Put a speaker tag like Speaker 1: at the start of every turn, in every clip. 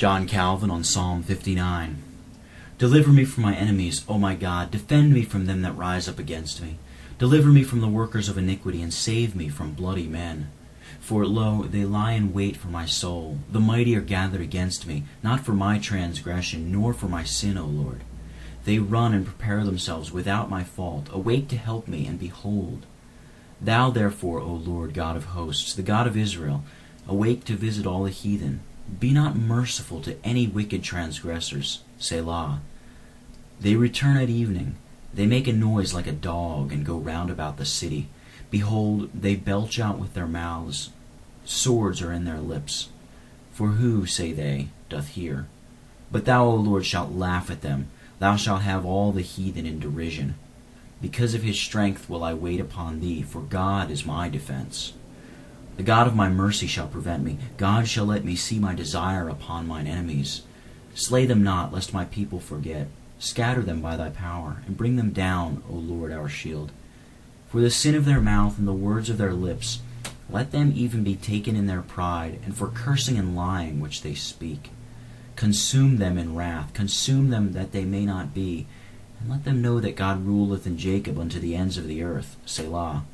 Speaker 1: John Calvin on Psalm 59. Deliver me from my enemies, O my God. Defend me from them that rise up against me. Deliver me from the workers of iniquity, and save me from bloody men. For, lo, they lie in wait for my soul. The mighty are gathered against me, not for my transgression, nor for my sin, O Lord. They run and prepare themselves without my fault. Awake to help me, and behold. Thou therefore, O Lord, God of hosts, the God of Israel, awake to visit all the heathen. Be not merciful to any wicked transgressors. Selah. They return at evening. They make a noise like a dog, and go round about the city. Behold, they belch out with their mouths. Swords are in their lips. For who, say they, doth hear? But thou, O Lord, shalt laugh at them. Thou shalt have all the heathen in derision. Because of his strength will I wait upon thee, for God is my defense. The God of my mercy shall prevent me. God shall let me see my desire upon mine enemies. Slay them not, lest my people forget. Scatter them by thy power, and bring them down, O Lord, our shield. For the sin of their mouth and the words of their lips, let them even be taken in their pride, and for cursing and lying which they speak. Consume them in wrath, consume them that they may not be, and let them know that God ruleth in Jacob unto the ends of the earth. Selah.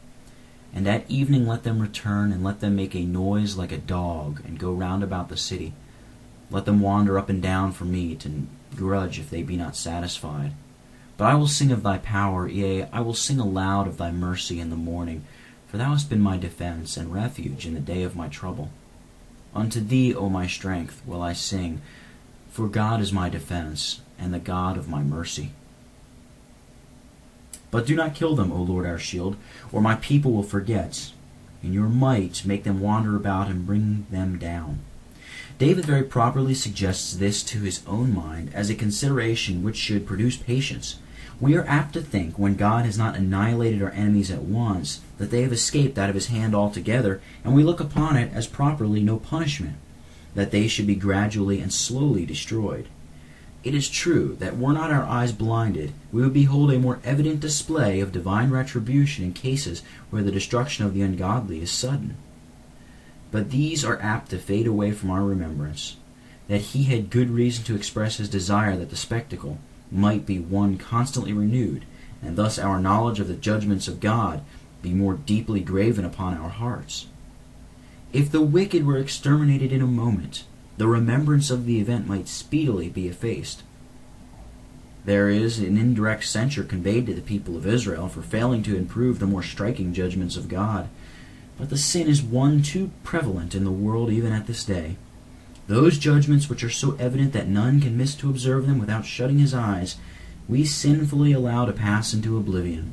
Speaker 1: And at evening let them return, and let them make a noise like a dog, and go round about the city. Let them wander up and down for meat, and grudge if they be not satisfied. But I will sing of thy power, yea, I will sing aloud of thy mercy in the morning, for thou hast been my defense and refuge in the day of my trouble. Unto thee, O my strength, will I sing, for God is my defense, and the God of my mercy. But do not kill them, O Lord our shield, or my people will forget. In your might make them wander about and bring them down. David very properly suggests this to his own mind as a consideration which should produce patience. We are apt to think, when God has not annihilated our enemies at once, that they have escaped out of his hand altogether, and we look upon it as properly no punishment, that they should be gradually and slowly destroyed. It is true that were not our eyes blinded, we would behold a more evident display of divine retribution in cases where the destruction of the ungodly is sudden. But these are apt to fade away from our remembrance, that he had good reason to express his desire that the spectacle might be one constantly renewed, and thus our knowledge of the judgments of God be more deeply graven upon our hearts. If the wicked were exterminated in a moment, the remembrance of the event might speedily be effaced. There is an indirect censure conveyed to the people of Israel for failing to improve the more striking judgments of God, but the sin is one too prevalent in the world even at this day. Those judgments which are so evident that none can miss to observe them without shutting his eyes, we sinfully allow to pass into oblivion,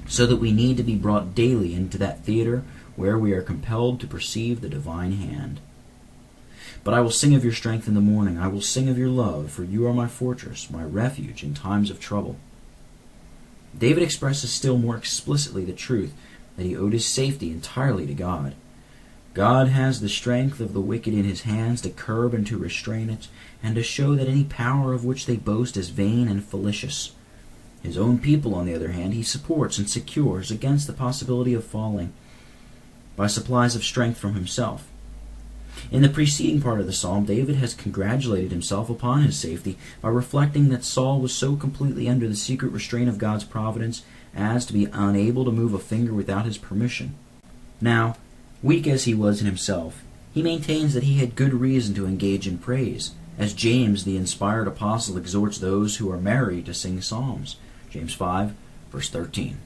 Speaker 1: so that we need to be brought daily into that theater where we are compelled to perceive the divine hand. But I will sing of your strength in the morning. I will sing of your love, for you are my fortress, my refuge in times of trouble. David expresses still more explicitly the truth that he owed his safety entirely to God. God has the strength of the wicked in his hands to curb and to restrain it, and to show that any power of which they boast is vain and fallacious. His own people, on the other hand, he supports and secures against the possibility of falling by supplies of strength from himself. In the preceding part of the psalm, David has congratulated himself upon his safety by reflecting that Saul was so completely under the secret restraint of God's providence as to be unable to move a finger without his permission. Now, weak as he was in himself, he maintains that he had good reason to engage in praise, as James, the inspired apostle, exhorts those who are married to sing psalms. James 5, verse 13.